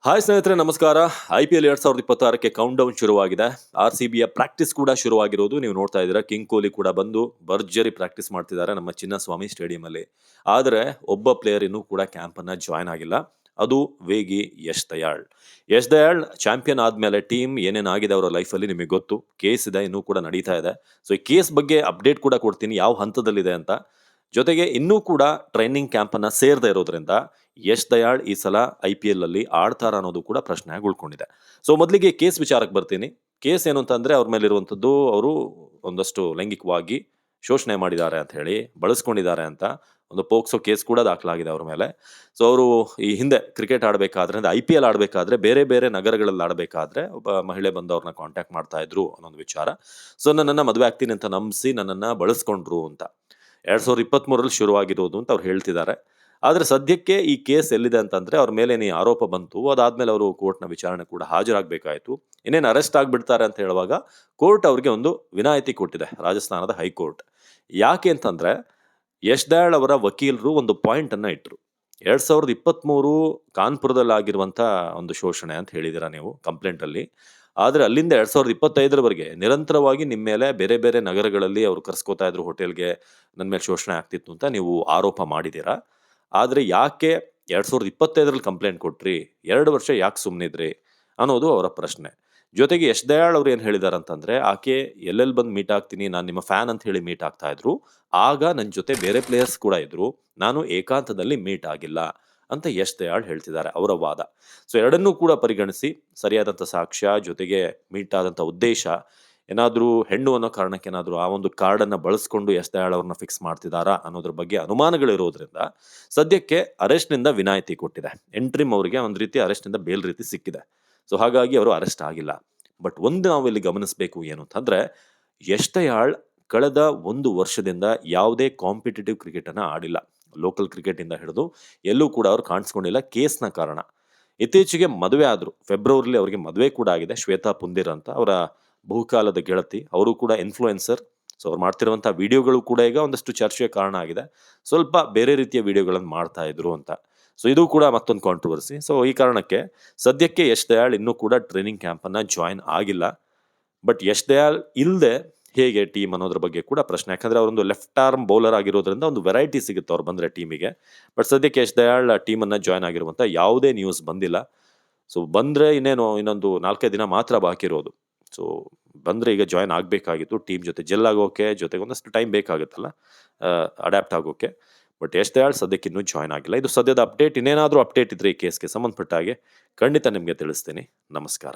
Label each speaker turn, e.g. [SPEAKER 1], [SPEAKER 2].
[SPEAKER 1] Hi ಸ್ನೇಹಿತರೆ, ನಮಸ್ಕಾರ. IPL 2026ಕ್ಕೆ count down ಶುರುವಾಗಿದೆ. RCBಯ ಪ್ರಾಕ್ಟೀಸ್ ಕೂಡ ಶುರುವಾಗಿರೋದು ನೀವು ನೋಡ್ತಾ ಇದ್ದೀರಾ. ಕಿಂಗ್ ಕೊಹ್ಲಿ ಕೂಡ ಬಂದು ಭರ್ಜರಿ ಪ್ರಾಕ್ಟೀಸ್ ಮಾಡ್ತಿದ್ದಾರೆ ನಮ್ಮ ಚಿನ್ನಸ್ವಾಮಿ ಸ್ಟೇಡಿಯಂ ಅಲ್ಲಿ. ಆದರೆ ಒಬ್ಬ ಪ್ಲೇಯರ್ ಇನ್ನೂ ಕೂಡ ಕ್ಯಾಂಪ್ ಅನ್ನ ಜಾಯ್ನ್ ಆಗಿಲ್ಲ. ಅದು ವೇಗಿ ಯಶ್ ದಯಾಳ್. ಯಶ್ ದಯಾಳ್ ಚಾಂಪಿಯನ್ ಆದ್ಮೇಲೆ ಟೀಮ್ ಏನೇನಾಗಿದೆ ಅವರ ಲೈಫಲ್ಲಿ ನಿಮಗೆ ಗೊತ್ತು. ಕೇಸ್ ಇದೆ, ಇನ್ನೂ ಕೂಡ ನಡೀತಾ ಇದೆ. ಸೊ ಈ ಕೇಸ್ ಬಗ್ಗೆ ಅಪ್ಡೇಟ್ ಕೂಡ ಕೊಡ್ತೀನಿ, ಯಾವ ಹಂತದಲ್ಲಿದೆ ಅಂತ. ಜೊತೆಗೆ ಇನ್ನೂ ಕೂಡ ಟ್ರೈನಿಂಗ್ ಕ್ಯಾಂಪ್ ಅನ್ನ ಸೇರದೆ ಇರೋದ್ರಿಂದ ಯಶ್ ದಯಾಳ್ ಈ ಸಲ IPL ಅಲ್ಲಿ ಆಡ್ತಾರ ಅನ್ನೋದು ಕೂಡ ಪ್ರಶ್ನೆ ಆಗಿ ಉಳ್ಕೊಂಡಿದೆ. ಸೊ ಮೊದಲಿಗೆ ಕೇಸ್ ವಿಚಾರಕ್ಕೆ ಬರ್ತೀನಿ. ಕೇಸ್ ಏನು ಅಂತಂದ್ರೆ ಅವ್ರ ಮೇಲೆ ಇರುವಂತದ್ದು, ಅವರು ಒಂದಷ್ಟು ಲೈಂಗಿಕವಾಗಿ ಶೋಷಣೆ ಮಾಡಿದ್ದಾರೆ ಅಂತ ಹೇಳಿ, ಬಳಸ್ಕೊಂಡಿದ್ದಾರೆ ಅಂತ ಒಂದು ಪೋಕ್ಸೋ ಕೇಸ್ ಕೂಡ ದಾಖಲಾಗಿದೆ ಅವ್ರ ಮೇಲೆ. ಸೊ ಅವರು ಈ ಹಿಂದೆ ಕ್ರಿಕೆಟ್ ಆಡಬೇಕಾದ್ರೆ, ಅಂದ್ರೆ IPL ಆಡಬೇಕಾದ್ರೆ, ಬೇರೆ ಬೇರೆ ನಗರಗಳಲ್ಲಿ ಆಡಬೇಕಾದ್ರೆ ಒಬ್ಬ ಮಹಿಳೆ ಬಂದು ಅವ್ರನ್ನ ಕಾಂಟ್ಯಾಕ್ಟ್ ಮಾಡ್ತಾ ಇದ್ರು ಅನ್ನೊಂದು ವಿಚಾರ. ಸೊ ನನ್ನನ್ನ ಮದುವೆ ಆಗ್ತೀನಿ ಅಂತ ನಂಬಿಸಿ ನನ್ನನ್ನ ಬಳಸ್ಕೊಂಡ್ರು ಅಂತ 2023ರಲ್ಲಿ ಶುರುವಾಗಿರೋದು ಅಂತ ಅವ್ರು ಹೇಳ್ತಿದ್ದಾರೆ. ಆದ್ರೆ ಸದ್ಯಕ್ಕೆ ಈ ಕೇಸ್ ಎಲ್ಲಿದೆ ಅಂತಂದ್ರೆ, ಅವ್ರ ಮೇಲೆ ಈ ಆರೋಪ ಬಂತು, ಅದಾದ್ಮೇಲೆ ಅವರು ಕೋರ್ಟ್ನ ವಿಚಾರಣೆ ಕೂಡ ಹಾಜರಾಗಬೇಕಾಯಿತು. ಇನ್ನೇನು ಅರೆಸ್ಟ್ ಆಗ್ಬಿಡ್ತಾರೆ ಅಂತ ಹೇಳುವಾಗ ಕೋರ್ಟ್ ಅವ್ರಿಗೆ ಒಂದು ವಿನಾಯಿತಿ ಕೊಟ್ಟಿದೆ, ರಾಜಸ್ಥಾನದ ಹೈಕೋರ್ಟ್. ಯಾಕೆ ಅಂತಂದ್ರೆ, ಯಶ್ ದಯಾಳ್ ಅವರ ವಕೀಲರು ಒಂದು ಪಾಯಿಂಟ್ ಅನ್ನ ಇಟ್ರು. 2023 ಕಾನ್ಪುರದಲ್ಲಿ ಆಗಿರುವಂತ ಒಂದು ಶೋಷಣೆ ಅಂತ ಹೇಳಿದಿರ ನೀವು ಕಂಪ್ಲೇಂಟ್ ಅಲ್ಲಿ. ಆದ್ರೆ ಅಲ್ಲಿಂದ 2025ರವರೆಗೆ ನಿರಂತರವಾಗಿ ನಿಮ್ಮ ಮೇಲೆ ಬೇರೆ ಬೇರೆ ನಗರಗಳಲ್ಲಿ ಅವ್ರು ಕರ್ಸ್ಕೊತಾ ಇದ್ರು ಹೋಟೆಲ್ಗೆ, ನನ್ನ ಮೇಲೆ ಶೋಷಣೆ ಆಗ್ತಿತ್ತು ಅಂತ ನೀವು ಆರೋಪ ಮಾಡಿದ್ದೀರಾ. ಆದ್ರೆ ಯಾಕೆ 2025ರಲ್ಲಿ ಕಂಪ್ಲೇಂಟ್ ಕೊಟ್ರಿ, 2 ವರ್ಷ ಯಾಕೆ ಸುಮ್ಮನಿದ್ರಿ ಅನ್ನೋದು ಅವರ ಪ್ರಶ್ನೆ. ಜೊತೆಗೆ ಯಶ್ ದಯಾಳ್ ಅವ್ರು ಏನ್ ಹೇಳಿದಾರೆ ಅಂತಂದ್ರೆ, ಆಕೆ ಎಲ್ಲೆಲ್ಲಿ ಬಂದು ಮೀಟ್ ಆಗ್ತೀನಿ, ನಾನು ನಿಮ್ಮ ಫ್ಯಾನ್ ಅಂತ ಹೇಳಿ ಮೀಟ್ ಆಗ್ತಾ ಇದ್ರು. ಆಗ ನನ್ನ ಜೊತೆ ಬೇರೆ ಪ್ಲೇಯರ್ಸ್ ಕೂಡ ಇದ್ರು, ನಾನು ಏಕಾಂತದಲ್ಲಿ ಮೀಟ್ ಆಗಿಲ್ಲ ಅಂತ ಯಶ್ ದಯಾಳ್ ಹೇಳ್ತಿದ್ದಾರೆ, ಅವರ ವಾದ. ಸೊ ಎರಡನ್ನೂ ಕೂಡ ಪರಿಗಣಿಸಿ ಸರಿಯಾದಂಥ ಸಾಕ್ಷ್ಯ, ಜೊತೆಗೆ ಮೀಟ್ ಆದಂಥ ಉದ್ದೇಶ, ಏನಾದರೂ ಹೆಣ್ಣು ಅನ್ನೋ ಕಾರಣಕ್ಕೆ ಏನಾದರೂ ಆ ಒಂದು ಕಾರ್ಡನ್ನು ಬಳಸ್ಕೊಂಡು ಯಶ್ ದಯಾಳ್ ಅವ್ರನ್ನ ಫಿಕ್ಸ್ ಮಾಡ್ತಿದ್ದಾರಾ ಅನ್ನೋದ್ರ ಬಗ್ಗೆ ಅನುಮಾನಗಳಿರೋದ್ರಿಂದ ಸದ್ಯಕ್ಕೆ ಅರೆಸ್ಟ್ನಿಂದ ವಿನಾಯಿತಿ ಕೊಟ್ಟಿದೆ. ಎಂಟ್ರಿಮ್ ಅವರಿಗೆ ಒಂದು ರೀತಿ ಅರೆಸ್ಟ್ನಿಂದ ಬೇಲ್ ರೀತಿ ಸಿಕ್ಕಿದೆ. ಸೊ ಹಾಗಾಗಿ ಅವರು ಅರೆಸ್ಟ್ ಆಗಿಲ್ಲ. ಬಟ್ ಒಂದು ನಾವು ಇಲ್ಲಿ ಗಮನಿಸಬೇಕು ಏನು ಅಂತಂದ್ರೆ, ಯಶ್ ದಯಾಳ್ ಕಳೆದ 1 ವರ್ಷದಿಂದ ಯಾವುದೇ ಕಾಂಪಿಟೇಟಿವ್ ಕ್ರಿಕೆಟ್ ಅನ್ನ ಆಡಿಲ್ಲ. ಲೋಕಲ್ ಕ್ರಿಕೆಟ್ ಇಂದ ಹಿಡಿದು ಎಲ್ಲೂ ಕೂಡ ಅವ್ರು ಕಾಣಿಸ್ಕೊಂಡಿಲ್ಲ, ಕೇಸ್ನ ಕಾರಣ. ಇತ್ತೀಚೆಗೆ ಮದುವೆ ಆದ್ರು, ಫೆಬ್ರವರಿಲಿ ಅವರಿಗೆ ಮದುವೆ ಕೂಡ ಆಗಿದೆ. ಶ್ವೇತಾ ಪುಂದಿರ್ ಅಂತ ಅವರ ಬಹುಕಾಲದ ಗೆಳತಿ, ಅವರು ಕೂಡ ಇನ್ಫ್ಲೂಯೆನ್ಸರ್. ಸೊ ಅವ್ರು ಮಾಡ್ತಿರುವಂತಹ ವಿಡಿಯೋಗಳು ಕೂಡ ಈಗ ಒಂದಷ್ಟು ಚರ್ಚೆಗೆ ಕಾರಣ ಆಗಿದೆ. ಸ್ವಲ್ಪ ಬೇರೆ ರೀತಿಯ ವಿಡಿಯೋಗಳನ್ನು ಮಾಡ್ತಾ ಇದ್ರು ಅಂತ. ಸೊ ಇದು ಕೂಡ ಮತ್ತೊಂದು ಕಾಂಟ್ರವರ್ಸಿ. ಸೊ ಈ ಕಾರಣಕ್ಕೆ ಸದ್ಯಕ್ಕೆ ಯಶ್ ದಯಾಳ್ ಇನ್ನೂ ಕೂಡ ಟ್ರೈನಿಂಗ್ ಕ್ಯಾಂಪ್ ಅನ್ನ ಜಾಯಿನ್ ಆಗಿಲ್ಲ. ಬಟ್ ಯಶ್ ದಯಾಳ್ ಇಲ್ಲದೆ ಹೇಗೆ ಟೀಮ್ ಅನ್ನೋದ್ರ ಬಗ್ಗೆ ಕೂಡ ಪ್ರಶ್ನೆ. ಯಾಕಂದ್ರೆ ಅವರೊಂದು ಲೆಫ್ಟ್ ಆರ್ಮ್ ಬೌಲರ್ ಆಗಿರೋದ್ರಿಂದ ಒಂದು ವೆರೈಟಿ ಸಿಗುತ್ತೆ ಅವ್ರು ಬಂದ್ರೆ ಟೀಮಿಗೆ. ಬಟ್ ಸದ್ಯಕ್ಕೆ ಯಶ್ ದಯಾಳ್ ಟೀಮ್ ಅನ್ನ ಜಾಯ್ನ್ ಆಗಿರುವಂತ ಯಾವುದೇ ನ್ಯೂಸ್ ಬಂದಿಲ್ಲ. ಸೊ ಬಂದ್ರೆ ಇನ್ನೊಂದು 4-5 ದಿನ ಮಾತ್ರ ಬಾಕಿ ಇರೋದು. ಸೊ ಬಂದ್ರೆ ಈಗ ಜಾಯ್ನ್ ಆಗಬೇಕಾಗಿತ್ತು, ಟೀಮ್ ಜೊತೆ ಜೆಲ್ ಆಗೋಕೆ, ಜೊತೆಗೆ ಒಂದಷ್ಟು ಟೈಮ್ ಬೇಕಾಗುತ್ತಲ್ಲ ಅಡ್ಯಾಪ್ಟ್ ಆಗೋಕೆ. ಬಟ್ ಯಶ್ ದಯಾಳ್ ಸದ್ಯಕ್ಕೆ ಇನ್ನೂ ಜಾಯ್ನ್ ಆಗಿಲ್ಲ. ಇದು ಸದ್ಯದ ಅಪ್ಡೇಟ್. ಇನ್ನೇನಾದರೂ ಅಪ್ಡೇಟ್ ಇದ್ರೆ ಈ ಕೇಸ್ಗೆ ಸಂಬಂಧಪಟ್ಟ ಹಾಗೆ ಖಂಡಿತ ನಿಮಗೆ ತಿಳಿಸ್ತೀನಿ. ನಮಸ್ಕಾರ.